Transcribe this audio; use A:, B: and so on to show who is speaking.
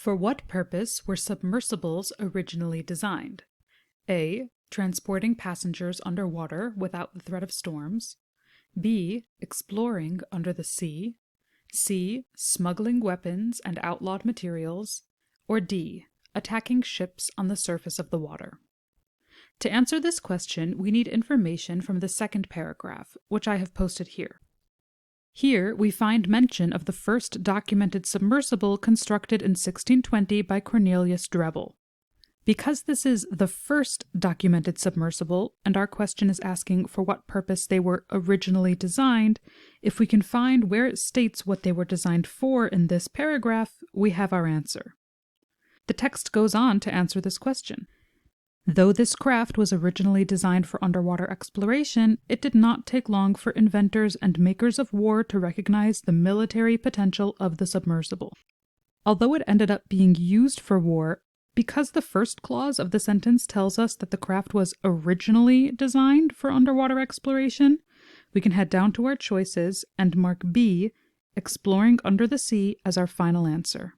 A: For what purpose were submersibles originally designed? A. Transporting passengers underwater without the threat of storms. B. Exploring under the sea. C. Smuggling weapons and outlawed materials. Or D. Attacking ships on the surface of the water. To answer this question, we need information from the second paragraph, which I have posted here. Here we find mention of the first documented submersible constructed in 1620 by Cornelius Drebbel. Because this is the first documented submersible, and our question is asking for what purpose they were originally designed, if we can find where it states what they were designed for in this paragraph, we have our answer. The text goes on to answer this question. Though this craft was originally designed for underwater exploration, it did not take long for inventors and makers of war to recognize the military potential of the submersible. Although it ended up being used for war, because the first clause of the sentence tells us that the craft was originally designed for underwater exploration, we can head down to our choices and mark B, exploring under the sea, as our final answer.